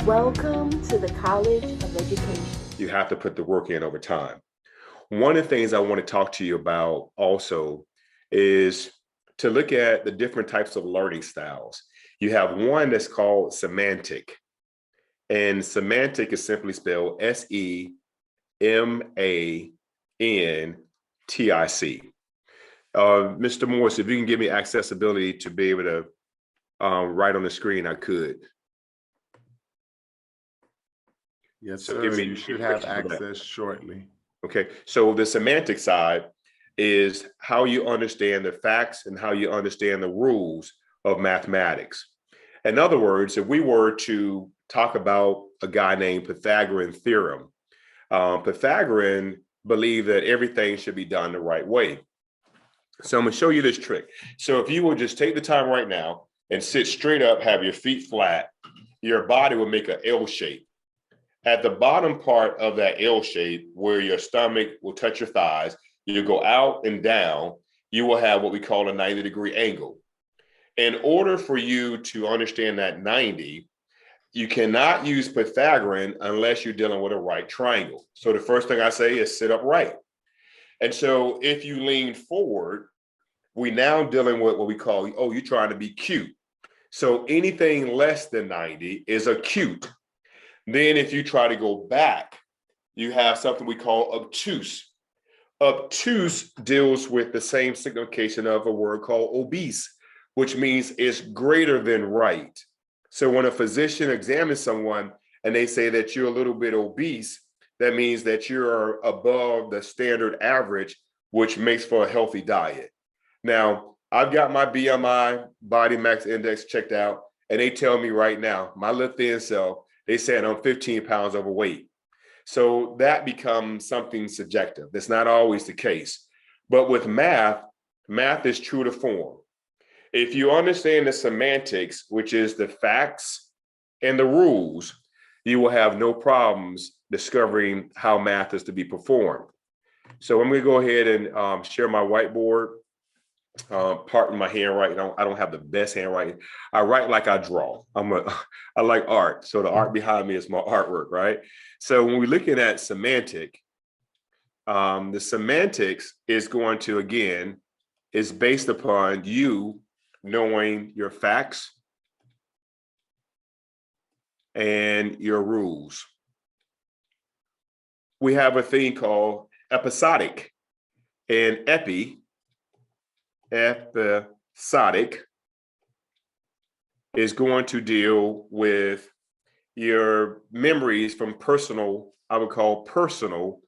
Welcome to the College of Education. You have to put the work in over time. One of the things I want to talk to you about also is to look at the different types of learning styles. You have one that's called semantic, and semantic is simply spelled SEMANTIC. Mr. Morris, if you can give me accessibility to be able to write on the screen, I could. Yes, So sir. You should have access shortly. Okay, so the semantic side is how you understand the facts and how you understand the rules of mathematics. In other words, if we were to talk about a guy named Pythagorean Theorem, Pythagorean believed that everything should be done the right way. So I'm going to show you this trick. So if you will just take the time right now and sit straight up, have your feet flat, your body will make an L shape. At the bottom part of that L shape, where your stomach will touch your thighs, you go out and down, you will have what we call a 90-degree angle. In order for you to understand that 90, you cannot use Pythagorean unless you're dealing with a right triangle. So the first thing I say is sit upright. And so if you lean forward, we now dealing with what we call, oh, you're trying to be cute. So anything less than 90 is acute. Then if you try to go back, you have something we call obtuse. Obtuse deals with the same signification of a word called obese, which means it's greater than right. So when a physician examines someone and they say that you're a little bit obese, that means that you're above the standard average, which makes for a healthy diet. Now, I've got my BMI, body mass index, checked out, and they tell me right now, my little thin self, they said I'm 15 pounds overweight. So that becomes something subjective. That's not always the case. But with math, math is true to form. If you understand the semantics, which is the facts and the rules, you will have no problems discovering how math is to be performed. So I'm going to go ahead and share my whiteboard. Pardon my handwriting. I don't have the best handwriting. I write like I draw. I like art. So the art behind me is my artwork, right? So when we're looking at semantic, the semantics is going to, again, is based upon you knowing your facts and your rules. We have a thing called episodic, and episodic is going to deal with your memories from personal, I would call personal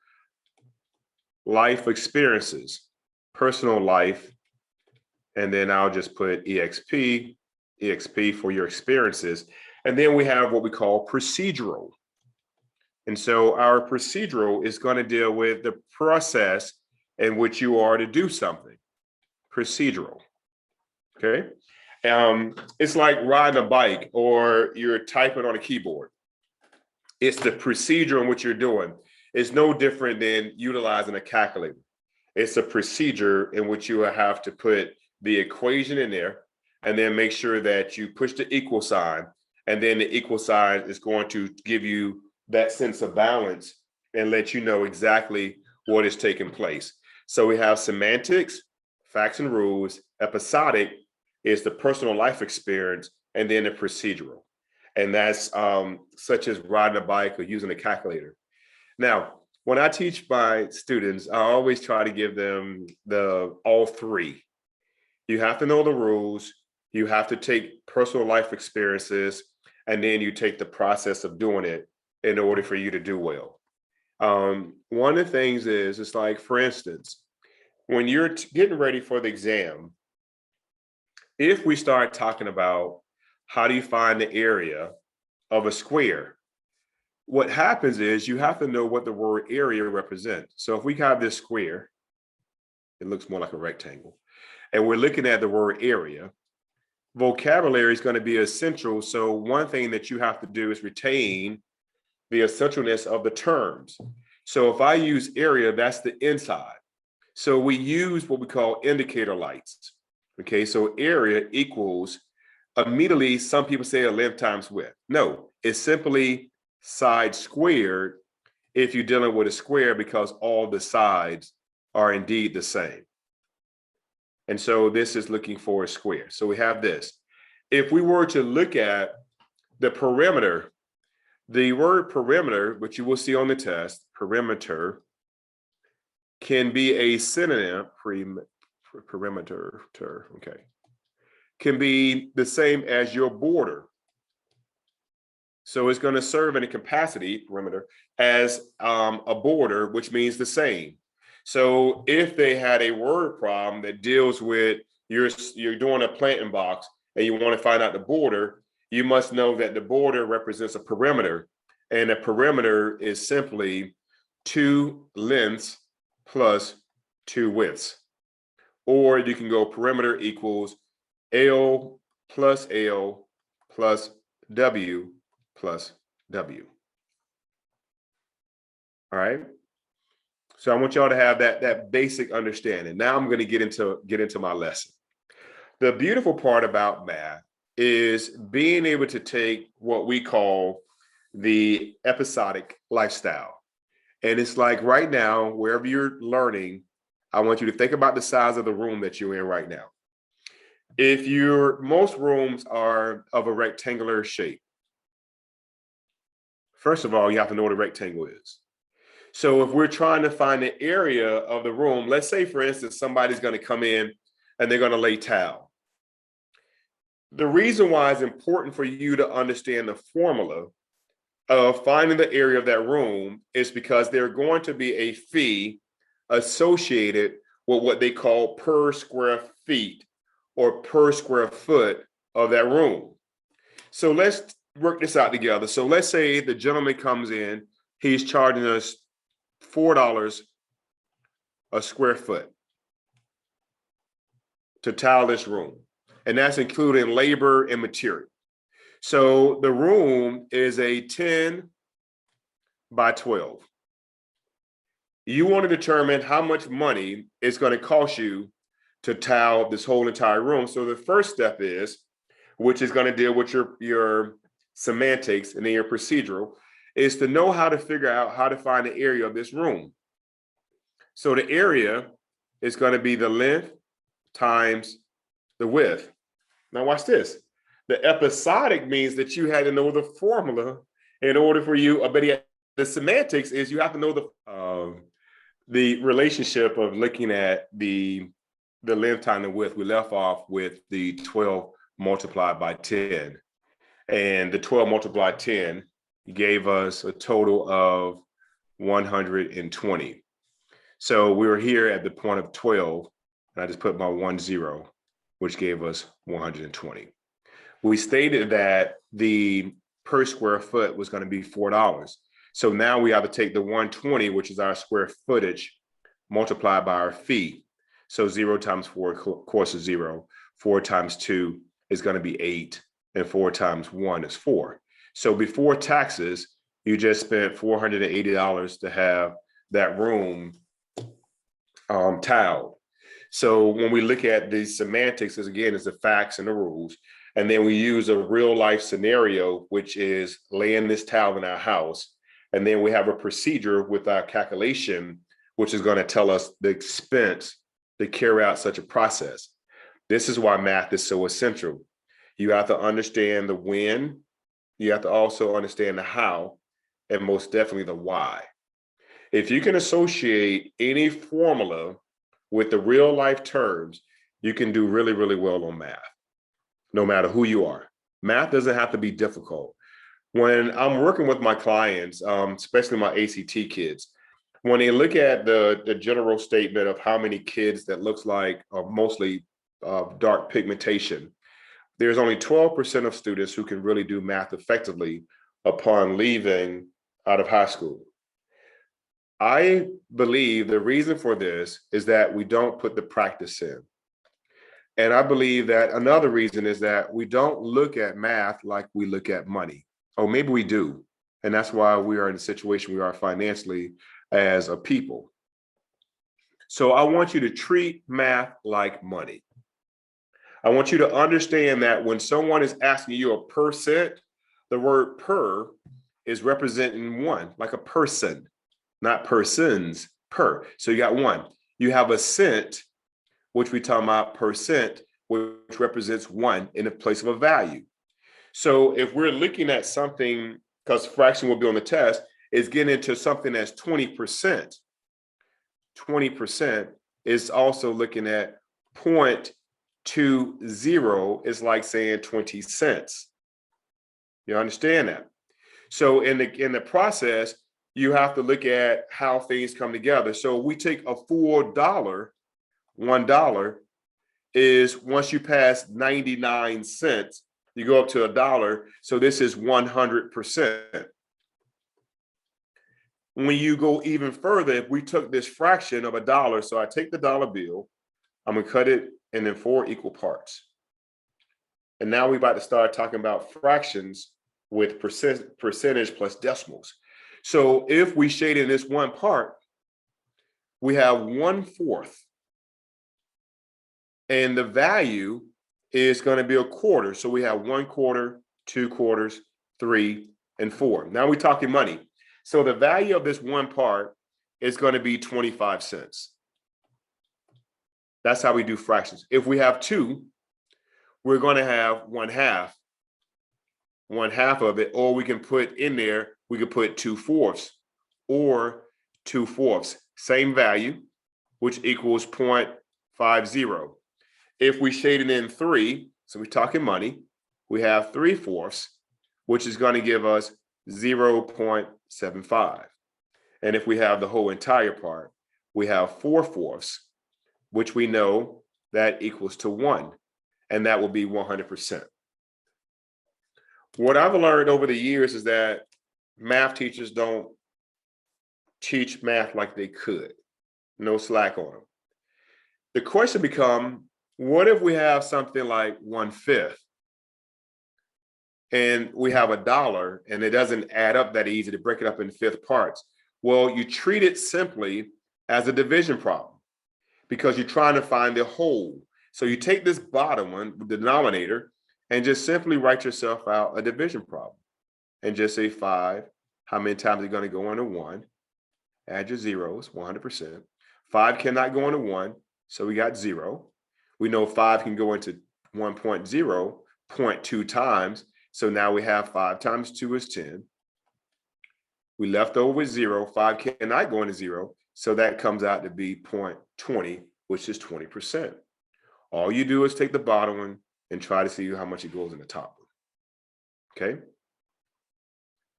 life experiences, personal life, and then I'll just put EXP for your experiences. And then we have what we call procedural. And so our procedural is going to deal with the process in which you are to do something. Procedural, okay? It's like riding a bike or you're typing on a keyboard. It's the procedure in which you're doing. It's no different than utilizing a calculator. It's a procedure in which you have to put the equation in there and then make sure that you push the equal sign, and then the equal sign is going to give you that sense of balance and let you know exactly what is taking place. So we have semantics, facts and rules. Episodic is the personal life experience, and then the procedural. And that's such as riding a bike or using a calculator. Now, when I teach my students, I always try to give them all three. You have to know the rules, you have to take personal life experiences, and then you take the process of doing it in order for you to do well. One of the things is, it's like, for instance, when you're getting ready for the exam, if we start talking about how do you find the area of a square, what happens is you have to know what the word area represents. So if we have this square, it looks more like a rectangle, and we're looking at the word area, vocabulary is going to be essential. So one thing that you have to do is retain the essentialness of the terms. So if I use area, that's the inside. So we use what we call indicator lights. Okay, so area equals, immediately some people say a length times width. No, is simply side squared if you're dealing with a square, because all the sides are indeed the same. And so this is looking for a square. So we have this. If we were to look at the perimeter, the word perimeter, which you will see on the test, perimeter, can be a synonym, perimeter, okay, can be the same as your border. So it's going to serve in a capacity, perimeter, as a border, which means the same. So if they had a word problem that deals with you're doing a planting box and you want to find out the border, you must know that the border represents a perimeter, and a perimeter is simply 2 lengths plus 2 widths. Or you can go perimeter equals L plus L plus W plus W. All right. So I want y'all to have that basic understanding. Now I'm going to get into my lesson. The beautiful part about math is being able to take what we call the episodic lifestyle. And it's like right now, wherever you're learning, I want you to think about the size of the room that you're in right now. If most rooms are of a rectangular shape, first of all, you have to know what a rectangle is. So if we're trying to find the area of the room, let's say, for instance, somebody's going to come in and they're going to lay tile. The reason why it's important for you to understand the formula of finding the area of that room is because there's going to be a fee associated with what they call per square feet or per square foot of that room. So let's work this out together. So let's say the gentleman comes in, he's charging us $4 a square foot to tile this room. And that's including labor and material. So the room is a 10 by 12. You want to determine how much money it's going to cost you to tile this whole entire room. So the first step is, which is going to deal with your semantics and then your procedural, is to know how to figure out how to find the area of this room. So the area is going to be the length times the width. Now watch this. The episodic means that you had to know the formula in order for you, but the semantics is you have to know the relationship of looking at the length times the width. We left off with the 12 multiplied by 10. And the 12 multiplied 10 gave us a total of 120. So we were here at the point of 12, and I just put my 10, which gave us 120. We stated that the per square foot was going to be $4. So now we have to take the 120, which is our square footage, multiplied by our fee. So 0 times 4, of course, is 0. 4 times 2 is going to be 8, and 4 times 1 is 4. So before taxes, you just spent $480 to have that room tiled. So when we look at the semantics, is the facts and the rules. And then we use a real life scenario, which is laying this tile in our house. And then we have a procedure with our calculation, which is going to tell us the expense to carry out such a process. This is why math is so essential. You have to understand the when, you have to also understand the how, and most definitely the why. If you can associate any formula with the real life terms, you can do really, really well on math, no matter who you are. Math doesn't have to be difficult. When I'm working with my clients, especially my ACT kids, when they look at the general statement of how many kids that looks like mostly dark pigmentation, there's only 12% of students who can really do math effectively upon leaving out of high school. I believe the reason for this is that we don't put the practice in. And I believe that another reason is that we don't look at math like we look at money. Or maybe we do. And that's why we are in the situation we are financially as a people. So I want you to treat math like money. I want you to understand that when someone is asking you a percent, the word per is representing one, like a person, not persons, per. So you got one. You have a cent, which we talk about percent, which represents one in the place of a value. So if we're looking at something, because fraction will be on the test, is getting into something that's 20%. 20% is also looking at 0.20 is like saying 20 cents. You understand that? So in the process, you have to look at how things come together. So we take a full dollar, $1 is once you pass 99 cents, you go up to $1. So this is 100%. When you go even further, if we took this fraction of $1, so I take the dollar bill, I'm gonna cut it in 4 equal parts. And now we're about to start talking about fractions with percentage plus decimals. So if we shade in this one part, we have 1/4. And the value is going to be a quarter. So we have 1/4, 2/4, 3, and 4. Now we're talking money. So the value of this one part is going to be 25 cents. That's how we do fractions. If we have 2, we're going to have 1/2. 1/2 of it, or we can put in there, we could put 2/4 or 2/4. Same value, which equals 0.50. If we shade it in 3, so we're talking money, we have 3/4, which is going to give us 0.75. And if we have the whole entire part, we have 4/4, which we know that equals to 1, and that will be 100%. What I've learned over the years is that math teachers don't teach math like they could. No slack on them. The question becomes, what if we have something like 1/5 and we have $1 and it doesn't add up that easy to break it up in fifth parts? Well, you treat it simply as a division problem because you're trying to find the whole. So you take this bottom one, the denominator, and just simply write yourself out a division problem and just say 5. How many times are you going to go into 1? Add your zeros, 100%. 5 cannot go into 1, so we got 0. We know 5 can go into 1.0, 0.2 times. So now we have 5 times 2 is 10. We left over with 0. 5 cannot go into 0. So that comes out to be 0.20, which is 20%. All you do is take the bottom one and try to see how much it goes in the top one. Okay?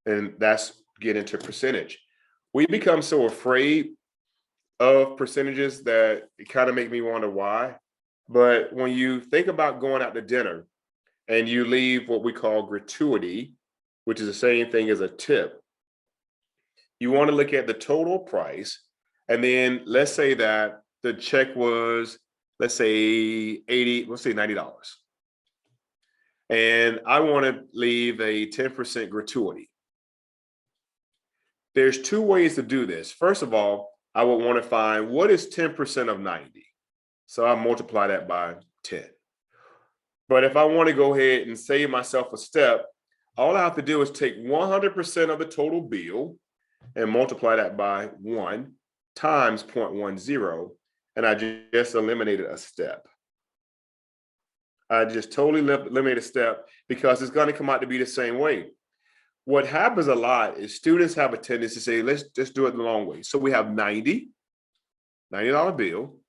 And that's get into percentage. We become so afraid of percentages that it kind of make me wonder why. But when you think about going out to dinner and you leave what we call gratuity, which is the same thing as a tip, you want to look at the total price. And then let's say that the check was, let's say $90. And I want to leave a 10% gratuity. There's 2 ways to do this. First of all, I would want to find what is 10% of 90. So I multiply that by 10. But if I want to go ahead and save myself a step, all I have to do is take 100% of the total bill and multiply that by 1 times 0.10. And I just eliminated a step. I just totally eliminated a step because it's going to come out to be the same way. What happens a lot is students have a tendency to say, let's just do it the long way. So we have $90 bill.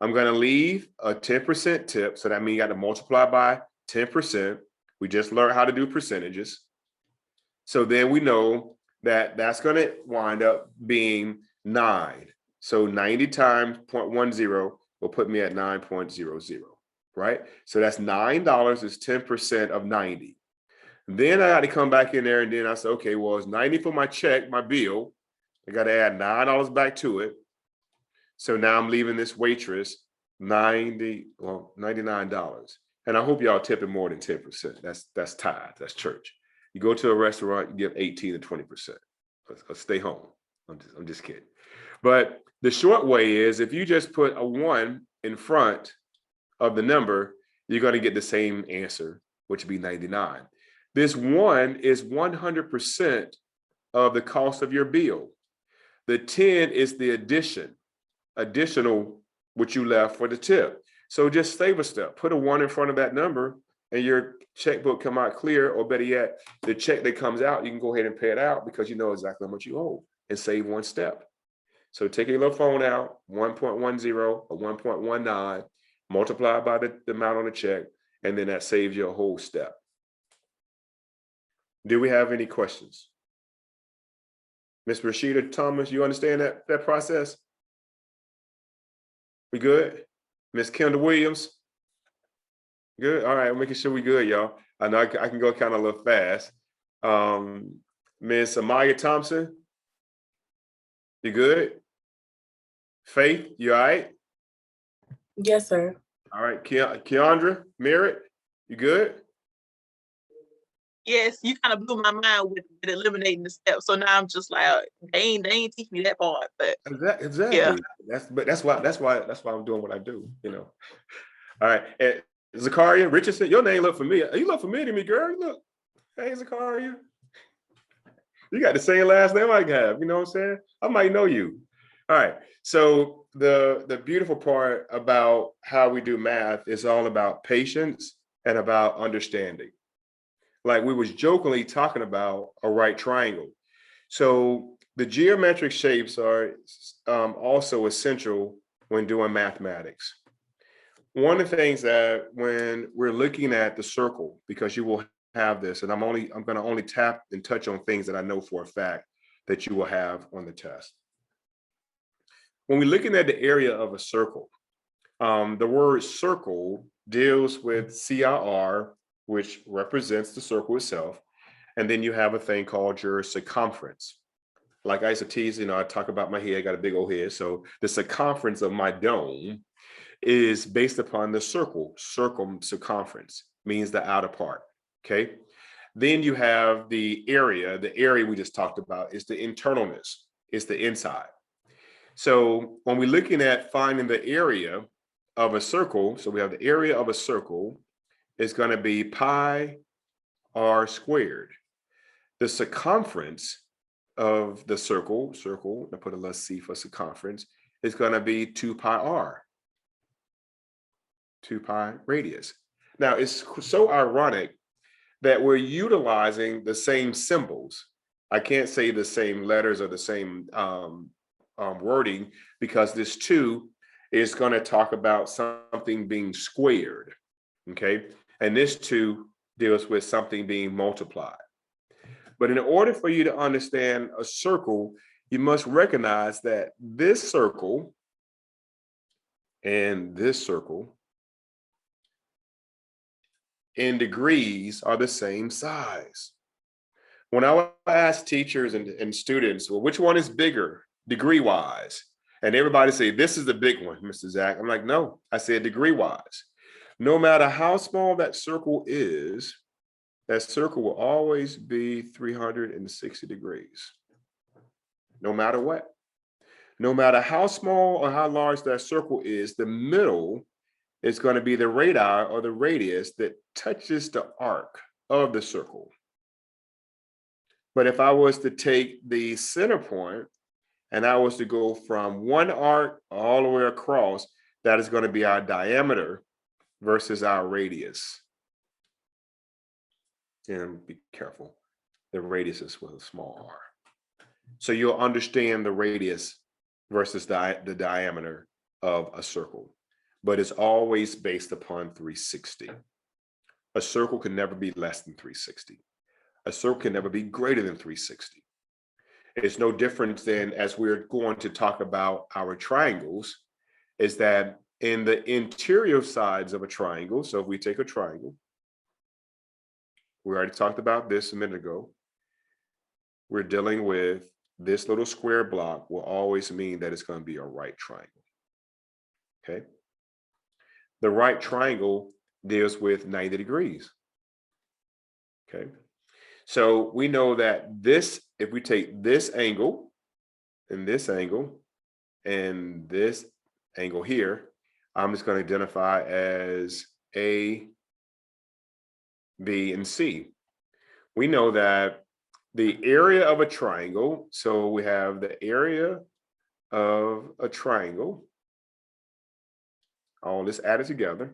I'm going to leave a 10% tip. So that means you got to multiply by 10%. We just learned how to do percentages. So then we know that that's going to wind up being 9. So 90 times 0.10 will put me at 9.00, right? So that's $9 is 10% of 90. Then I got to come back in there and then I said, okay, well, it's 90 for my check, my bill. I got to add $9 back to it. So now I'm leaving this waitress $99. And I hope y'all tipping more than 10%. That's tithe, that's church. You go to a restaurant, you give 18 to 20%. Let's stay home. I'm just kidding. But the short way is if you just put a 1 in front of the number, you're going to get the same answer, which would be 99. This 1 is 100% of the cost of your bill. The 10 is the additional what you left for the tip. So just save a step, put a 1 in front of that number, and your checkbook come out clear, or better yet, the check that comes out, you can go ahead and pay it out because you know exactly how much you owe and save 1 step. So take your little phone out, 1.10 or 1.19, multiply by the amount on the check, and then that saves you a whole step. Do we have any questions? Ms. Rashida Thomas, you understand that process? We good? Ms. Kendall Williams? Good. All right, making sure we good, y'all. I know I can go kind of a little fast. Ms. Amaya Thompson, you good? Faith, you all right? Yes, sir. All right, Keandra Merritt, you good? Yes, you kind of blew my mind with eliminating the steps. So now I'm just like, they ain't teach me that part. But Exactly. yeah. That's why I'm doing what I do, you know. All right. And Zakaria Richardson, your name look familiar. You look familiar to me, girl. You look, hey, Zakaria. You got the same last name I have, you know what I'm saying? I might know you. All right. So the beautiful part about how we do math is all about patience and about understanding. Like we was jokingly talking about a right triangle. So the geometric shapes are also essential when doing mathematics. One of the things that when we're looking at the circle, because you will have this, and I'm going to only tap and touch on things that I know for a fact that you will have on the test. When we're looking at the area of a circle, the word circle deals with CIR, which represents the circle itself. And then you have a thing called your circumference. Like I used to tease, I talk about my head, I got a big old head. So the circumference of my dome is based upon the circumference means the outer part, okay? Then you have the area we just talked about is the internalness, it's the inside. So when we're looking at finding the area of a circle, so we have the area of a circle is going to be pi r squared. The circumference of the circle, I put a little c for circumference, is going to be 2 pi r, 2 pi radius. Now, it's so ironic that we're utilizing the same symbols. I can't say the same letters or the same wording because this 2 is going to talk about something being squared, okay? And this 2 deals with something being multiplied. But in order for you to understand a circle, you must recognize that this circle and this circle in degrees are the same size. When I ask teachers and students, well, which one is bigger degree-wise? And everybody say, this is the big one, Mr. Zach. I'm like, no, I said degree-wise. No matter how small that circle is, that circle will always be 360 degrees, no matter what. No matter how small or how large that circle is, the middle is going to be the radii or the radius that touches the arc of the circle. But if I was to take the center point and I was to go from one arc all the way across, that is going to be our diameter versus our radius. And be careful, the radius is with a small r. So you'll understand the radius versus the diameter of a circle, but it's always based upon 360. A circle can never be less than 360. A circle can never be greater than 360. It's no different than, as we're going to talk about our triangles, is that in the interior sides of a triangle, so if we take a triangle, we already talked about this a minute ago, we're dealing with this little square block will always mean that it's going to be a right triangle, okay? The right triangle deals with 90 degrees, okay? So we know that this, if we take this angle and this angle and this angle here, I'm just going to identify as A, B, and C. we know that the area of a triangle, so we have the area of a triangle, all this added together,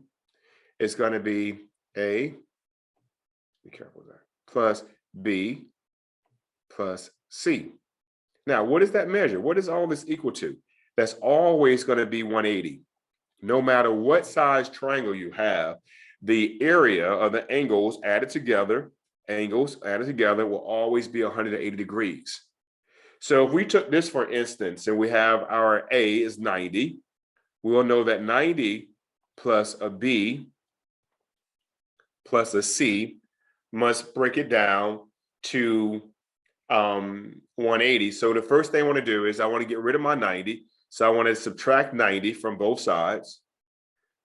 is going to be A, be careful with that, plus B plus C. Now, what does that measure? What is all this equal to? That's always going to be 180. No matter what size triangle you have, the area of the angles added together will always be 180 degrees. So if we took this, for instance, and we have our A is 90, we'll know that 90 plus a B plus a C must break it down to 180. So the first thing I want to do is I want to get rid of my 90. So I want to subtract 90 from both sides,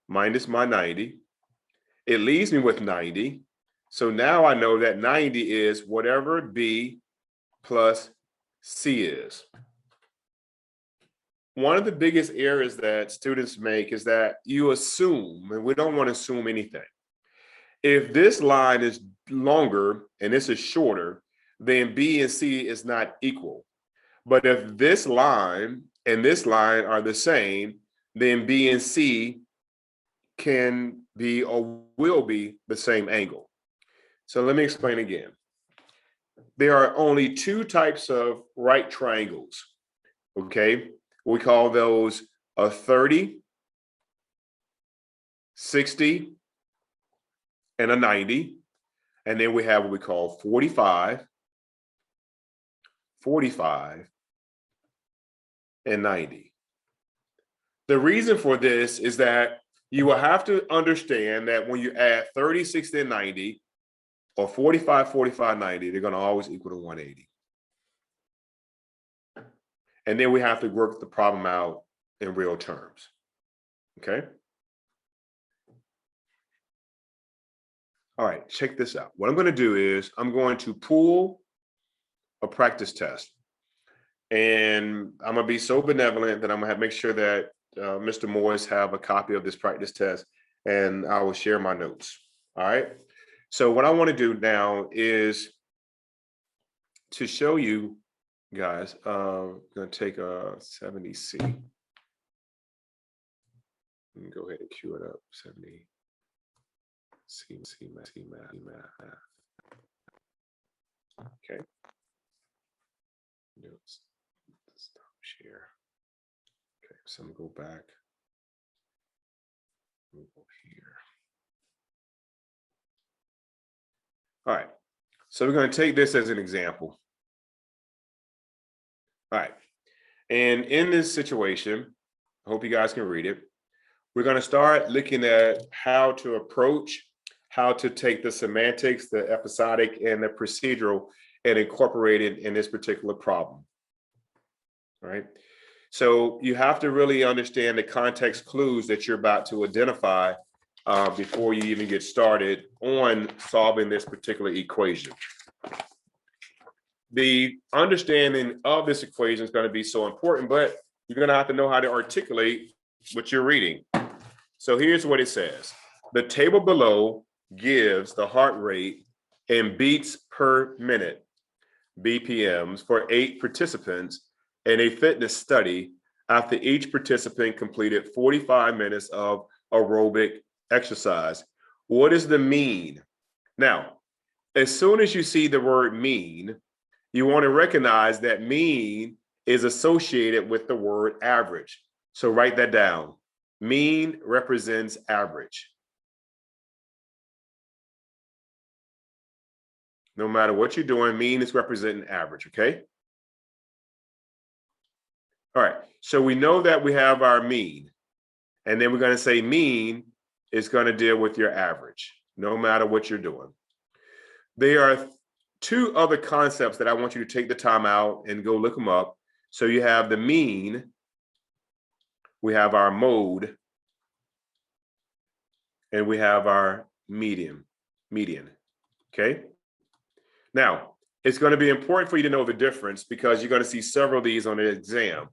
minus my 90. It leaves me with 90. So now I know that 90 is whatever B plus C is. One of the biggest errors that students make is that you assume, and we don't want to assume anything. If this line is longer and this is shorter, then B and C is not equal. But if this line and this line are the same, then B and C can be or will be the same angle. So let me explain again. There are only two types of right triangles, okay? We call those a 30, 60, and a 90. And then we have what we call 45, 45, and 90. The reason for this is that you will have to understand that when you add 30, 60, and 90, or 45, 45, 90, they're going to always equal to 180. And then we have to work the problem out in real terms. Okay? All right, check this out. What I'm going to do is I'm going to pull a practice test. And I'm going to be so benevolent that I'm going to make sure that Mr. Morris have a copy of this practice test, and I will share my notes. All right. So what I want to do now is to show you guys, I'm going to take a 70C. Go ahead and cue it up. 70C math. Okay. Notes. Stop share. Okay, so I'm gonna go back. We'll go here. All right, so we're going to take this as an example. All right, and in this situation, I hope you guys can read it. We're going to start looking at how to approach, how to take the semantics, the episodic, and the procedural and incorporate it in this particular problem. All right, so you have to really understand the context clues that you're about to identify before you even get started on solving this particular equation. The understanding of this equation is going to be so important, but you're going to have to know how to articulate what you're reading. So here's what it says. The table below gives the heart rate in beats per minute, BPMs, for 8 participants in a fitness study after each participant completed 45 minutes of aerobic exercise. What is the mean? Now, as soon as you see the word mean, you want to recognize that mean is associated with the word average. So write that down. Mean represents average. No matter what you're doing, mean is representing average, okay? All right, so we know that we have our mean, and then we're going to say mean is going to deal with your average, no matter what you're doing. There are 2 other concepts that I want you to take the time out and go look them up. So you have the mean, we have our mode, and we have our median, okay? Now, it's going to be important for you to know the difference because you're going to see several of these on the exam.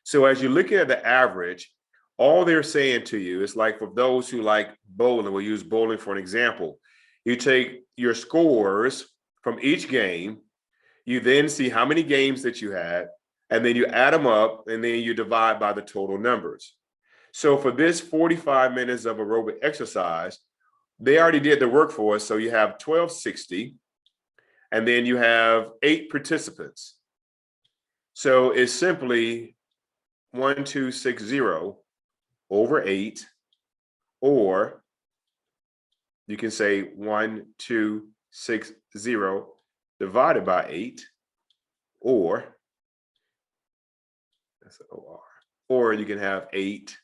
So as you're looking at the average, all they're saying to you is like for those who like bowling, we'll use bowling for an example. You take your scores from each game. You then see how many games that you had, and then you add them up, and then you divide by the total numbers. So for this 45 minutes of aerobic exercise, they already did the work for us. So you have 1260, and then you have 8 participants. So it's simply 1260 over 8, or you can say 1260 divided by 8, or that's an OR, or you can have 8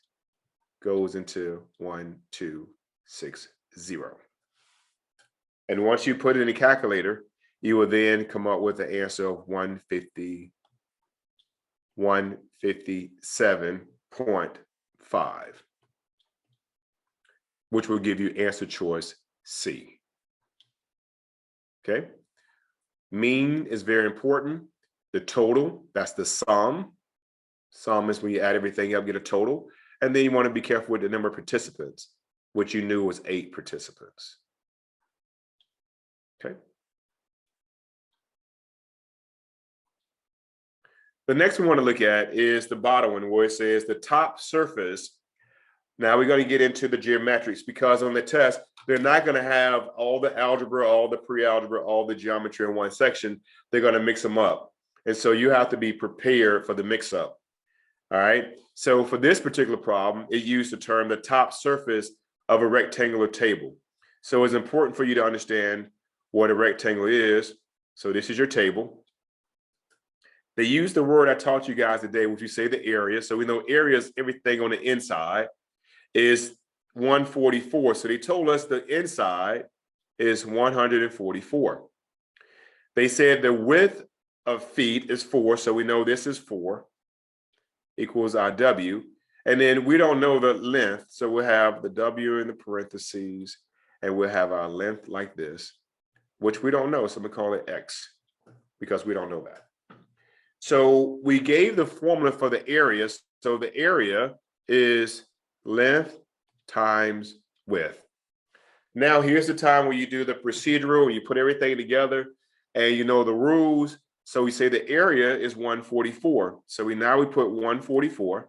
goes into 1260. And once you put it in the calculator, you will then come up with the answer of 157.5, which will give you answer choice C. Okay. Mean is very important. The total, that's the sum. Sum is when you add everything up, get a total. And then you want to be careful with the number of participants, which you knew was 8 participants. Okay. The next one we want to look at is the bottom one, where it says the top surface. Now we're going to get into the geometrics, because on the test, they're not going to have all the algebra, all the pre-algebra, all the geometry in one section. They're going to mix them up. And so you have to be prepared for the mix-up. All right. So for this particular problem, it used the term the top surface of a rectangular table. So it's important for you to understand what a rectangle is. So this is your table. They use the word I taught you guys today, which we say the area. So we know area is everything on the inside is 144. So they told us the inside is 144. They said the width of feet is 4. So we know this is 4 equals our W. And then we don't know the length. So we'll have the W in the parentheses, and we'll have our length like this, which we don't know. So I'm gonna call it X, because we don't know that. So we gave the formula for the area. So the area is length times width. Now here's the time where you do the procedural, and you put everything together and you know the rules. So we say the area is 144. So now we put 144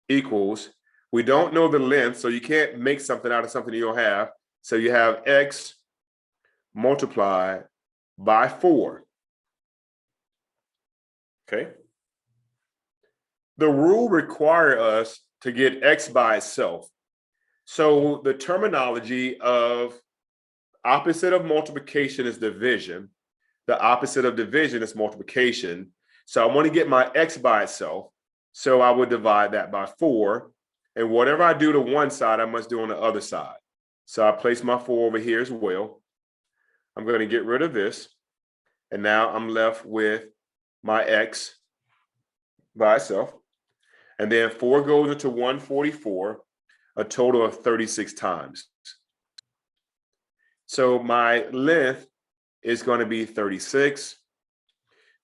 equals, we don't know the length, so you can't make something out of something you don't have. So you have X multiplied by 4. Okay. The rule requires us to get X by itself. So the terminology of opposite of multiplication is division. The opposite of division is multiplication. So I want to get my X by itself. So I would divide that by 4. And whatever I do to one side, I must do on the other side. So I place my 4 over here as well. I'm going to get rid of this. And now I'm left with my X by itself. And then 4 goes into 144, a total of 36 times. So my length is going to be 36.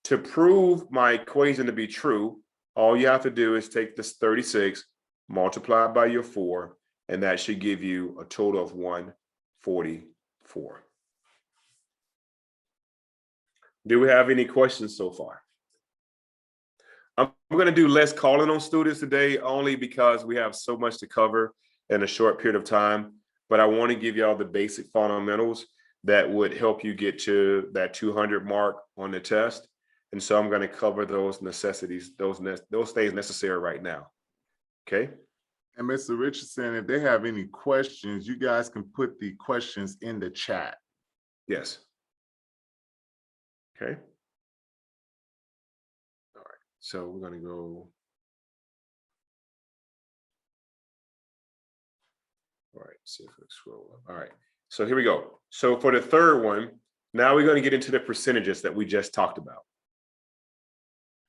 To prove my equation to be true, all you have to do is take this 36, multiply it by your 4, and that should give you a total of 144. Do we have any questions so far? I'm going to do less calling on students today, only because we have so much to cover in a short period of time. But I want to give y'all the basic fundamentals that would help you get to that 200 mark on the test. And so I'm going to cover those necessities, those things necessary right now. Okay. And Mr. Richardson, if they have any questions, you guys can put the questions in the chat. Yes. Okay. All right. So we're going to go. All right. See if we scroll up. All right. So here we go. So for the third one, now we're going to get into the percentages that we just talked about.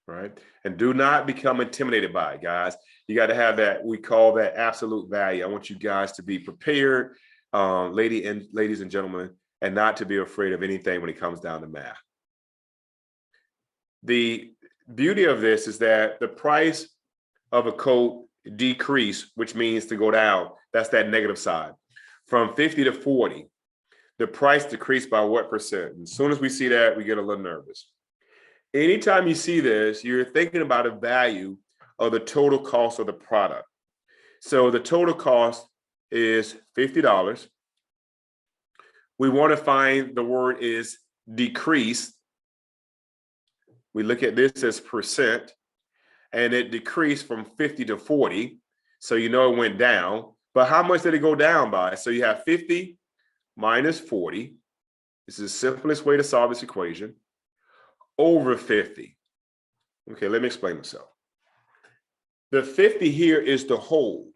All right. And do not become intimidated by it, guys. You got to have that, we call that absolute value. I want you guys to be prepared, ladies and gentlemen, and not to be afraid of anything when it comes down to math. The beauty of this is that the price of a coat decrease, which means to go down, that's that negative side, from 50 to 40. The price decreased by what percent? And as soon as we see that, we get a little nervous. Anytime you see this, you're thinking about a value of the total cost of the product. So the total cost is $50. We want to find the word is decreased. We look at this as percent, and it decreased from 50 to 40. So you know it went down. But how much did it go down by? So you have 50 minus 40. This is the simplest way to solve this equation. Over 50. Okay, let me explain myself. The 50 here is the whole.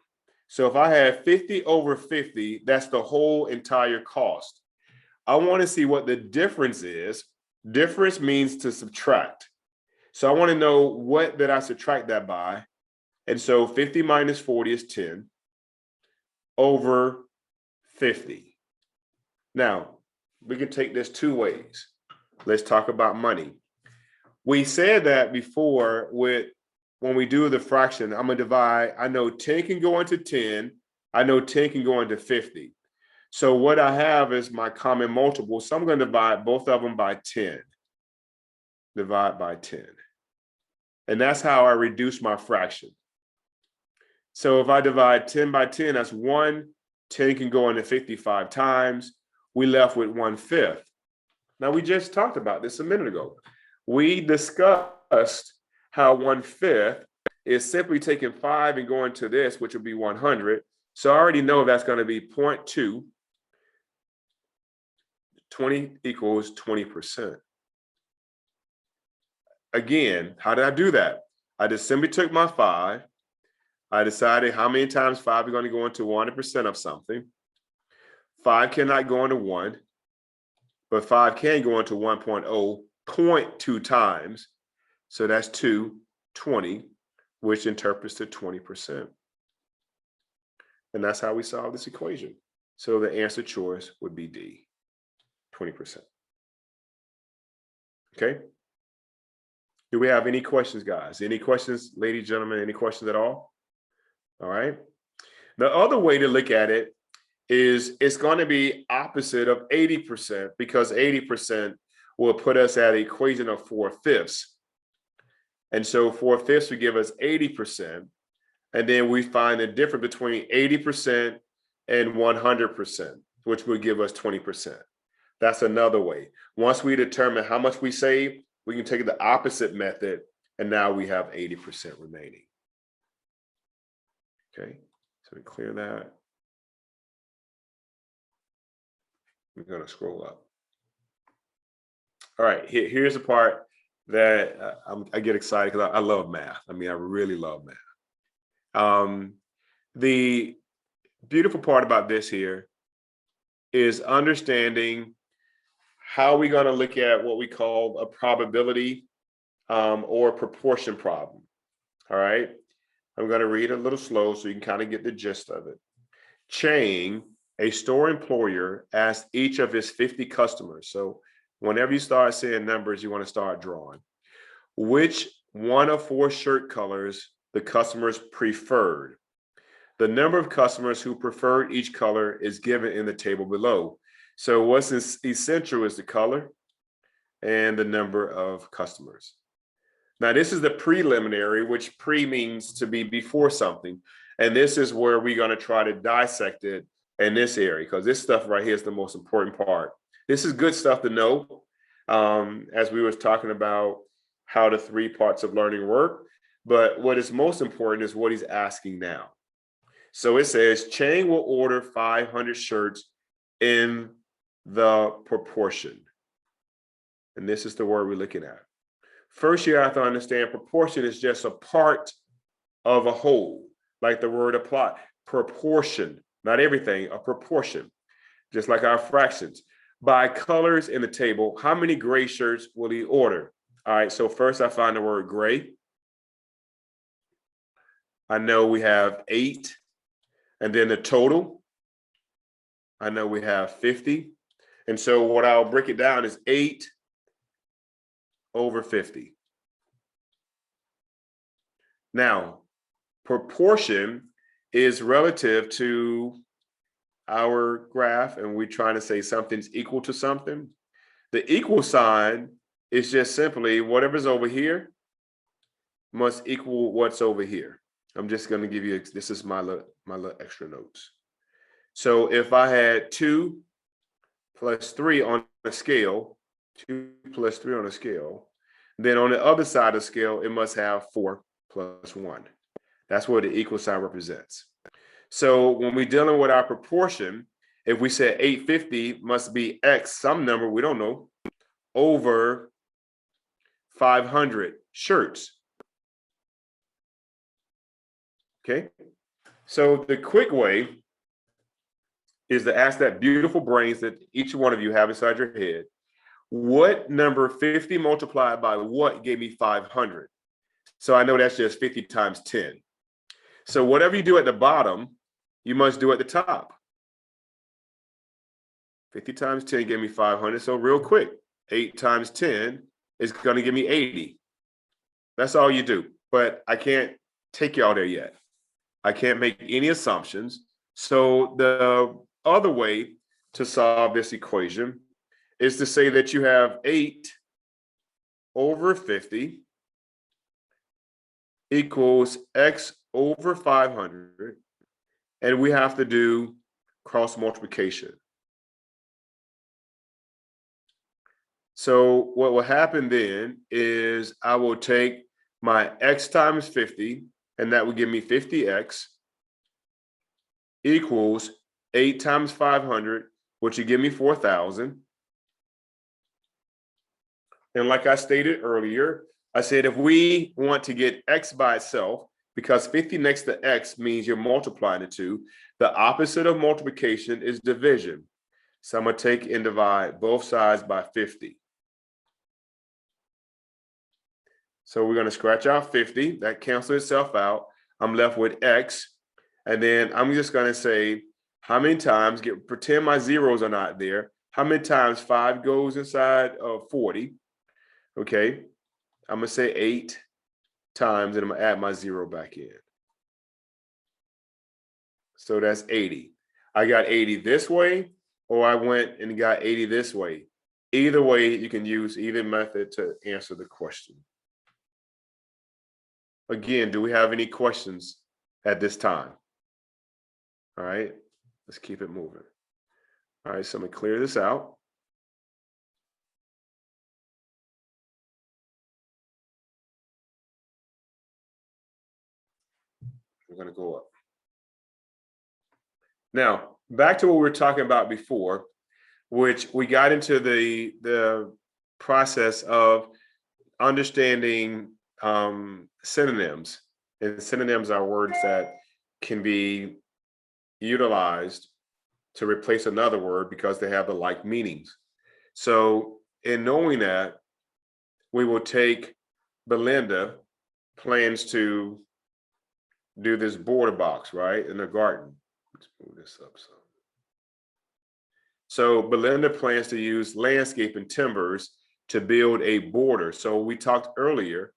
So if I have 50 over 50, that's the whole entire cost. I want to see what the difference is. Difference means to subtract. So I want to know what did I subtract that by. And so 50 minus 40 is 10 over 50. Now, we can take this two ways. Let's talk about money. We said that before when we do the fraction, I'm going to divide. I know 10 can go into 10. I know 10 can go into 50. So what I have is my common multiple. So I'm going to divide both of them by 10. Divide by 10. And that's how I reduce my fraction. So if I divide 10 by 10, that's 1. 10 can go into 55 times. We left with 1/5. Now, we just talked about this a minute ago. We discussed how 1/5 is simply taking 5 and going to this, which would be 100. So I already know that's going to be 0.2. 20 equals 20%. Again, how did I do that? I just simply took my 5. I decided how many times 5 is going to go into 100% of something. 5 cannot go into 1, but 5 can go into 1.0, 0.2 times. So that's 2, 20, which interprets to 20%. And that's how we solve this equation. So the answer choice would be D, 20%. Okay. Do we have any questions, guys? Any questions, ladies, gentlemen? Any questions at all? All right. The other way to look at it is it's going to be opposite of 80% because 80% will put us at an equation of 4/5. And so 4/5 would give us 80%. And then we find the difference between 80% and 100%, which would give us 20%. That's another way. Once we determine how much we save, we can take the opposite method, and now we have 80% remaining. Okay, so we clear that. We're going to scroll up. All right, here's the part that I get excited because I love math. I mean, I really love math. The beautiful part about this here is understanding how we're going to look at what we call a probability or proportion problem. All right, I'm going to read a little slow so you can kind of get the gist of it. Chang, a store employer, asked each of his 50 customers. So whenever you start seeing numbers, you want to start drawing. Which one of 4 shirt colors the customers preferred? The number of customers who preferred each color is given in the table below. So what's essential is the color and the number of customers. Now, this is the preliminary, which pre means to be before something. And this is where we're going to try to dissect it in this area, because this stuff right here is the most important part. This is good stuff to know, as we were talking about how the 3 parts of learning work. But what is most important is what he's asking now. So it says, Chang will order 500 shirts in the proportion. And this is the word we're looking at. First, you have to understand proportion is just a part of a whole, like the word apply. Proportion, not everything, a proportion, just like our fractions. By colors in the table, how many gray shirts will he order? All right, so first I find the word gray. I know we have 8. And then the total, I know we have 50. And so what I'll break it down is 8 over 50. Now, proportion is relative to our graph and we're trying to say something's equal to something, the equal sign is just simply whatever's over here must equal what's over here. I'm just going to give you, this is my little extra notes. So if I had 2 plus 3 on a scale, 2 plus 3 on a scale, then on the other side of the scale, it must have 4 plus 1. That's what the equal sign represents. So when we're dealing with our proportion, if we said 850 must be X, some number, we don't know, over 500 shirts. Okay, so the quick way is to ask that beautiful brains that each one of you have inside your head, what number 50 multiplied by what gave me 500? So I know that's just 50 times 10. So whatever you do at the bottom, you must do at the top. 50 times 10 gave me 500. So real quick, 8 times 10 is going to give me 80. That's all you do. But I can't take y'all there yet. I can't make any assumptions. So the other way to solve this equation is to say that you have 8 over 50 equals X over 500. And we have to do cross multiplication. So what will happen then is I will take my X times 50, and that will give me 50X equals 8 times 500, which will give me 4,000. And like I stated earlier, I said if we want to get X by itself, because 50 next to X means you're multiplying the two, the opposite of multiplication is division. So I'm going to take and divide both sides by 50. So we're going to scratch out 50. That cancels itself out. I'm left with X. And then I'm just going to say how many times, pretend my zeros are not there. How many times 5 goes inside of 40? Okay. I'm going to say 8 times, and I'm going to add my 0 back in. So that's 80. I got 80 this way, or I went and got 80 this way. Either way, you can use either method to answer the question. Again, do we have any questions at this time? All right, let's keep it moving. All right, so I'm gonna clear this out. We're gonna go up. Now, back to what we were talking about before, which we got into the process of understanding synonyms. And synonyms are words that can be utilized to replace another word because they have the like meanings. So in knowing that, we will take Belinda plans to do this border box, right, in the garden. Let's move this up some. So Belinda plans to use landscape and timbers to build a border. So we talked earlier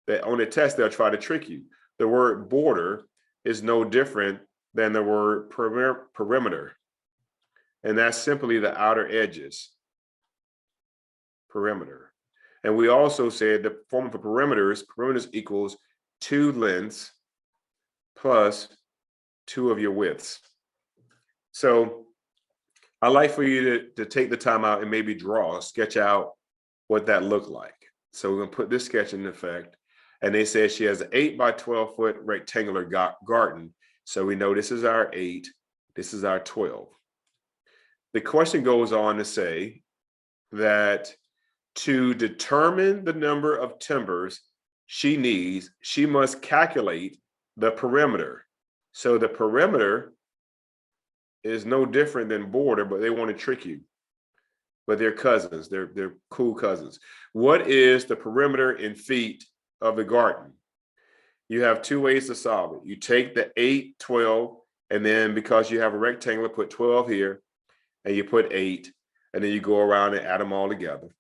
that on the test, they'll try to trick you. The word border is no different than the word perimeter. And that's simply the outer edges, perimeter. And we also said the formula for perimeters equals 2 lengths plus 2 of your widths. So I like for you to take the time out and maybe sketch out what that looked like. So we're gonna put this sketch in effect. And they said she has an 8 by 12 foot rectangular garden. So we know this is our 8, this is our 12. The question goes on to say that to determine the number of timbers she needs, she must calculate the perimeter. So the perimeter is no different than border, but they want to trick you. But they're cousins, they're cool cousins. What is the perimeter in feet of the garden? You have 2 ways to solve it. You take the 8, 12, and then because you have a rectangle, put 12 here, and you put 8, and then you go around and add them all together,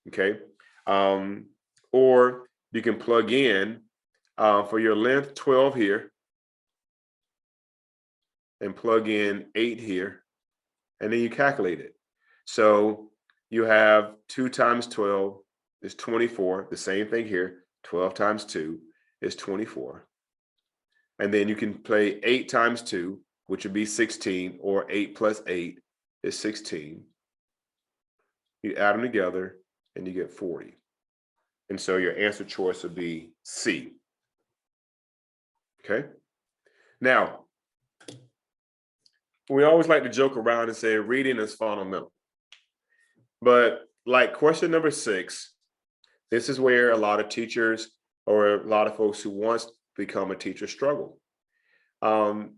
okay? Or you can plug in for your length 12 here, and plug in 8 here, and then you calculate it. So you have 2 times 12 is 24. The same thing here. 12 times 2 is 24. And then you can play 8 times 2, which would be 16, or 8 plus 8 is 16. You add them together and you get 40. And so your answer choice would be C. Okay. Now, we always like to joke around and say reading is fundamental. But like question number 6, this is where a lot of teachers or a lot of folks who want to become a teacher struggle,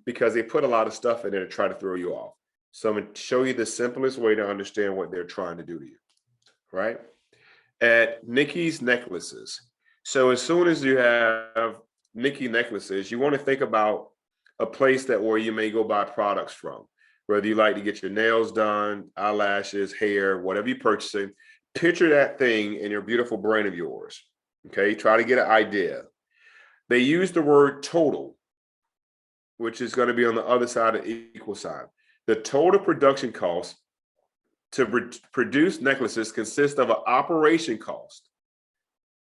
because they put a lot of stuff in there to try to throw you off. So I'm going to show you the simplest way to understand what they're trying to do to you, right? At Nikki's Necklaces. So as soon as you have Nikki Necklaces, you want to think about a place that where you may go buy products from, whether you like to get your nails done, eyelashes, hair, whatever you're purchasing. Picture that thing in your beautiful brain of yours. Okay, try to get an idea. They use the word total, which is going to be on the other side of equal sign. The total production cost to produce necklaces consists of an operation cost.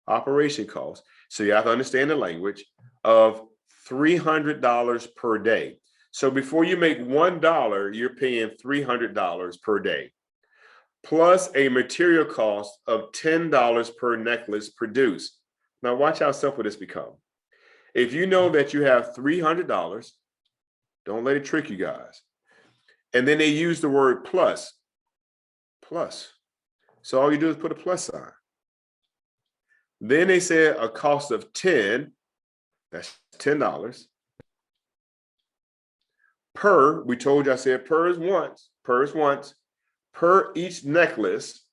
Operation cost. So you have to understand the language of $300 per day. So before you make $1, you're paying $300 per day, plus a material cost of $10 per necklace produced. Now watch how simple this becomes. If you know that you have $300, don't let it trick you guys. And then they use the word plus. Plus. So all you do is put a plus sign. Then they said a cost of 10, that's $10. Per, we told you, I said per is once, per each necklace.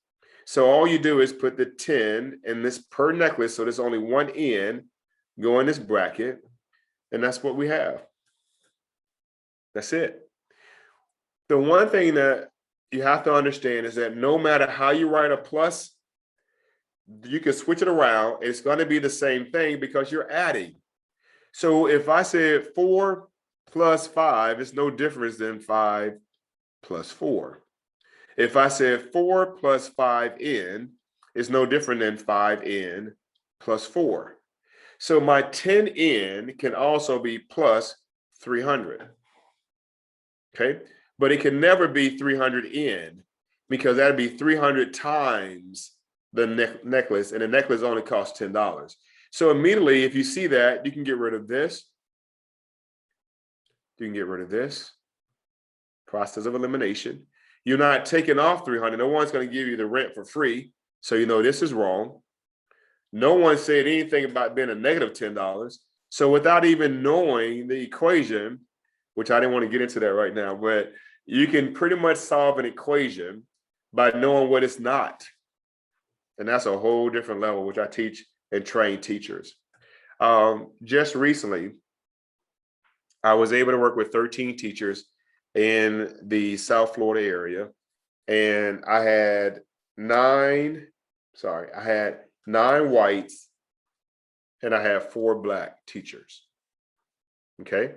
So all you do is put the 10 in this per necklace, so there's only one N, go in this bracket, and that's what we have. That's it. The one thing that you have to understand is that no matter how you write a plus, you can switch it around. It's going to be the same thing because you're adding. So if I said 4 plus 5, it's no difference than 5 plus 4. If I said 4 plus 5n, it's no different than 5n plus 4. So my 10n can also be plus 300. Okay, but it can never be 300n because that'd be 300 times the necklace, and the necklace only costs $10. So immediately, if you see that, you can get rid of this. You can get rid of this. Process of elimination. You're not taking off 300. No one's going to give you the rent for free. So you know this is wrong. No one said anything about being a negative $10. So without even knowing the equation, which I didn't want to get into that right now, but you can pretty much solve an equation by knowing what it's not. And that's a whole different level, which I teach and train teachers. Just recently, I was able to work with 13 teachers in the South Florida area. And I had 9 whites and I had 4 Black teachers. Okay.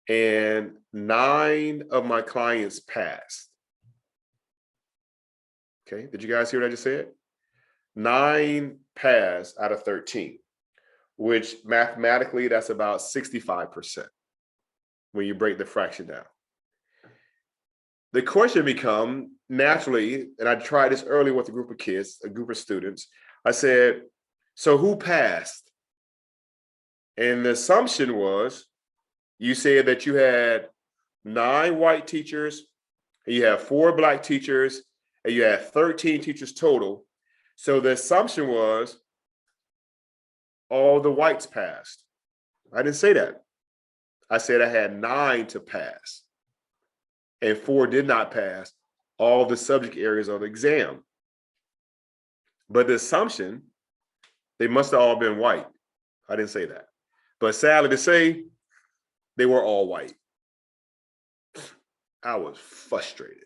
And 9 of my clients passed. Okay, did you guys hear what I just said? 9 passed out of 13, which mathematically that's about 65% when you break the fraction down. The question becomes naturally, and I tried this earlier with a group of kids, a group of students. I said, so who passed? And the assumption was, you said that you had 9 white teachers, and you have 4 Black teachers, and you had 13 teachers total. So the assumption was all the whites passed. I didn't say that. I said I had 9 to pass, and 4 did not pass all the subject areas of the exam. But the assumption, they must have all been white. I didn't say that. But sadly to say, they were all white. I was frustrated.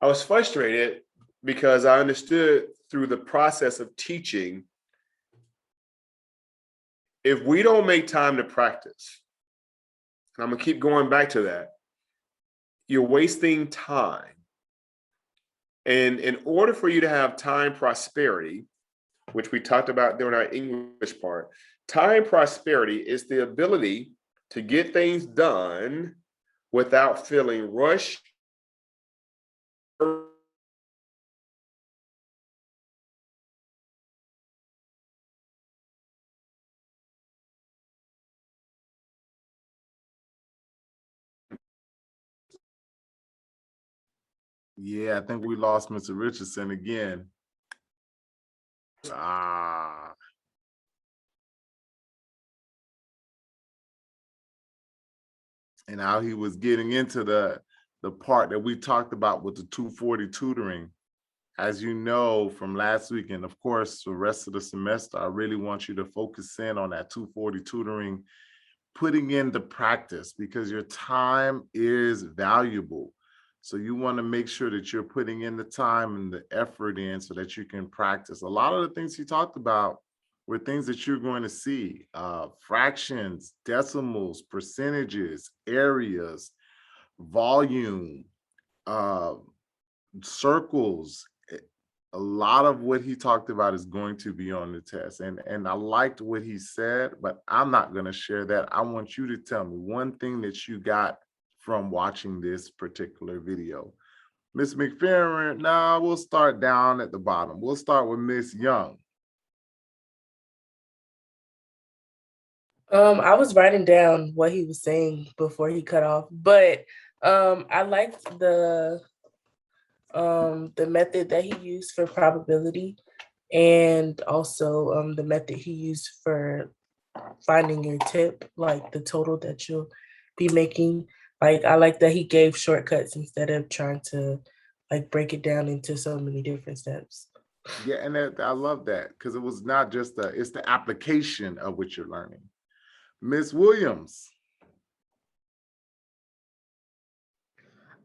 I was frustrated because I understood through the process of teaching, if we don't make time to practice, I'm gonna keep going back to that. You're wasting time. And in order for you to have time prosperity, which we talked about during our English part, time prosperity is the ability to get things done without feeling rushed. Yeah, I think we lost Mr. Richardson again. Ah. And how he was getting into the part that we talked about with the 240 tutoring. As you know from last week, and of course, the rest of the semester, I really want you to focus in on that 240 tutoring, putting in the practice, because your time is valuable. So you want to make sure that you're putting in the time and the effort in so that you can practice. A lot of the things he talked about were things that you're going to see, fractions, decimals, percentages, areas, volume, circles. A lot of what he talked about is going to be on the test. And I liked what he said, but I'm not going to share that. I want you to tell me one thing that you got from watching this particular video. Miss McFerrin, now we'll start down at the bottom. We'll start with Miss Young. I was writing down what he was saying before he cut off, but I liked the method that he used for probability, and also the method he used for finding your tip, like the total that you'll be making. Like, I like that he gave shortcuts instead of trying to like break it down into so many different steps. Yeah, and I love that, because it was not just it's the application of what you're learning. Miss Williams.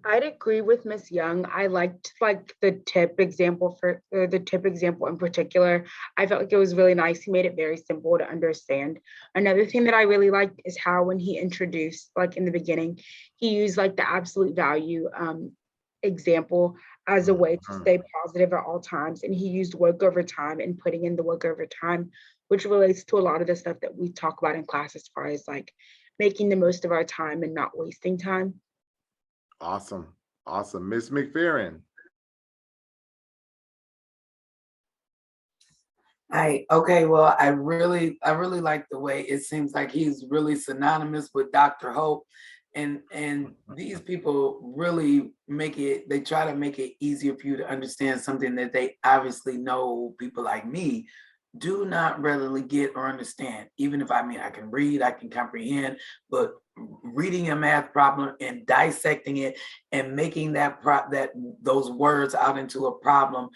I'd agree with Miss Young. I liked like the tip example in particular. I felt like it was really nice. He made it very simple to understand. Another thing that I really liked is how when he introduced, like in the beginning, he used like the absolute value example as a way to stay positive at all times. And he used work over time and putting in the work over time, which relates to a lot of the stuff that we talk about in class as far as like making the most of our time and not wasting time. Awesome. Awesome. Miss McFerrin. Okay, well, I really like the way it seems like he's really synonymous with Dr. Hope. And these people really they try to make it easier for you to understand something that they obviously know people like me do not readily get or understand. Even if I can read, I can comprehend, but reading a math problem and dissecting it and making those words out into a problem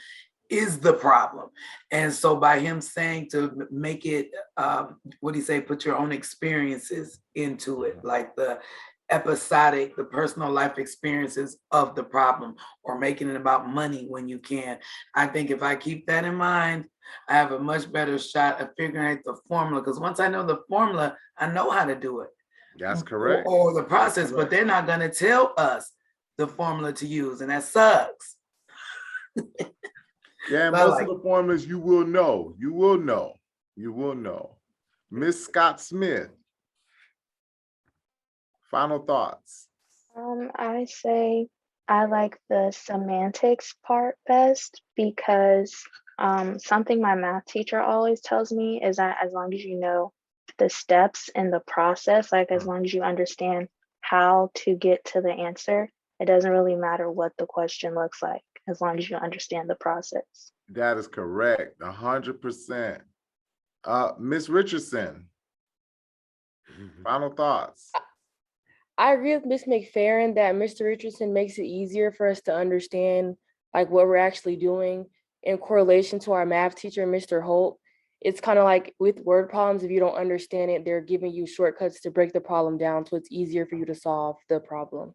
is the problem. And so by him saying to make it, what do you say, put your own experiences into it, like the episodic, the personal life experiences of the problem, or making it about money when you can. I think if I keep that in mind, I have a much better shot at figuring out the formula, because once I know the formula, I know how to do it. That's correct. Or the process, but they're not going to tell us the formula to use, and that sucks. Yeah, most of the formulas you will know. You will know. You will know. Miss Scott Smith. Final thoughts. I say I like the semantics part best, because something my math teacher always tells me is that as long as you know the steps in the process, like as long as you understand how to get to the answer, it doesn't really matter what the question looks like, as long as you understand the process. That is correct, 100%. Miss Richardson, final thoughts. I agree with Ms. McFerrin that Mr. Richardson makes it easier for us to understand like what we're actually doing in correlation to our math teacher, Mr. Holt. It's kind of like with word problems, if you don't understand it, they're giving you shortcuts to break the problem down, so it's easier for you to solve the problem.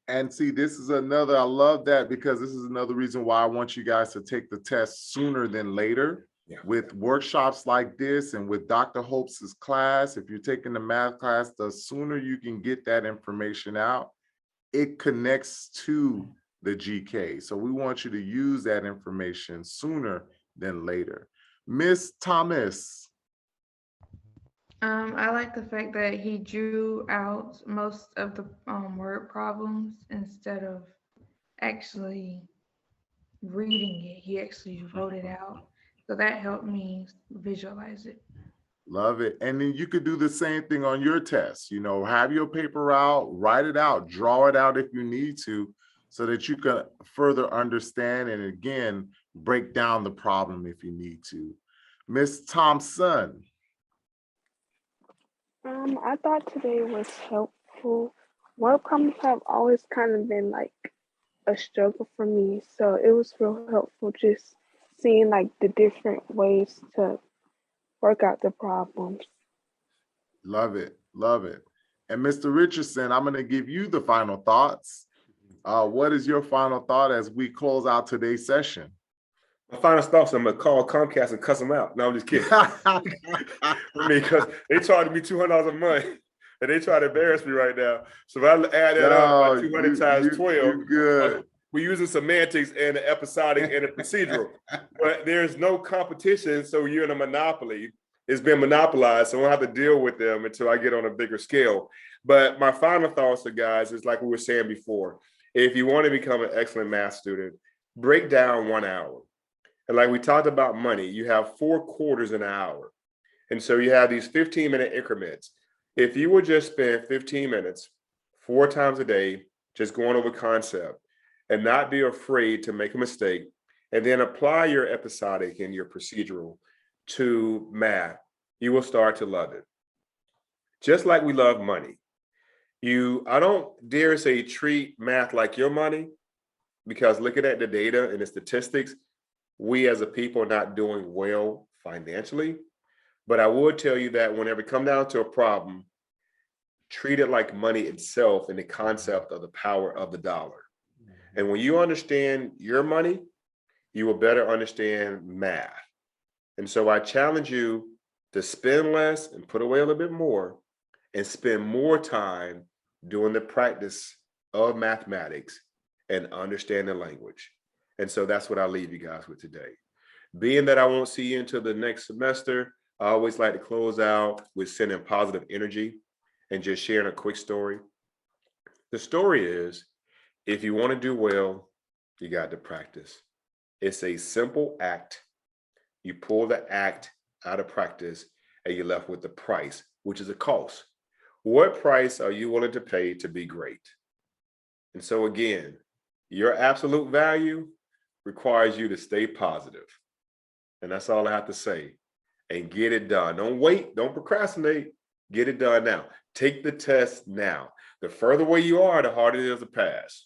And see, this is another, I love that, because this is another reason why I want you guys to take the test sooner than later, with workshops like this and with Dr. Hope's class, if you're taking the math class, the sooner you can get that information out, it connects to the GK. So we want you to use that information sooner than later. Miss Thomas. I like the fact that he drew out most of the word problems instead of actually reading it. He actually wrote it out. So that helped me visualize it. Love it. And then you could do the same thing on your test. You know, have your paper out, write it out, draw it out if you need to, so that you can further understand and again, break down the problem if you need to. Miss Thompson. I thought today was helpful. Word problems have always kind of been like a struggle for me. So it was real helpful just seeing like the different ways to work out the problems. Love it. Love it. And Mr. Richardson, I'm going to give you the final thoughts. What is your final thought as we close out today's session? My final thoughts, I'm going to call Comcast and cuss them out. No, I'm just kidding. I mean, because they charged me $200 a month and they try to embarrass me right now. So if I add that up by 200 times 12, good. We're using semantics and the episodic and the procedural, but there's no competition. So you're in a monopoly. It's been monopolized. So I don't have to deal with them until I get on a bigger scale. But my final thoughts, guys, is like we were saying before. If you want to become an excellent math student, break down 1 hour. And like we talked about money, you have 4 quarters in an hour. And so you have these 15-minute increments. If you would just spend 15 minutes 4 times a day, just going over concept and not be afraid to make a mistake, and then apply your episodic and your procedural to math, you will start to love it. Just like we love money. I don't dare say treat math like your money, because looking at the data and the statistics, we as a people are not doing well financially. But I would tell you that whenever it comes down to a problem, treat it like money itself in the concept of the power of the dollar. And when you understand your money, you will better understand math. And so I challenge you to spend less and put away a little bit more and spend more time doing the practice of mathematics and understand the language. And so that's what I'll leave you guys with today. Being that I won't see you until the next semester, I always like to close out with sending positive energy and just sharing a quick story. The story is, if you want to do well, you got to practice. It's a simple act. You pull the act out of practice and you're left with the price, which is a cost. What price are you willing to pay to be great? And so again, your absolute value requires you to stay positive. And that's all I have to say. And get it done. Don't wait. Don't procrastinate. Get it done now. Take the test now. The further away you are, the harder it is to pass.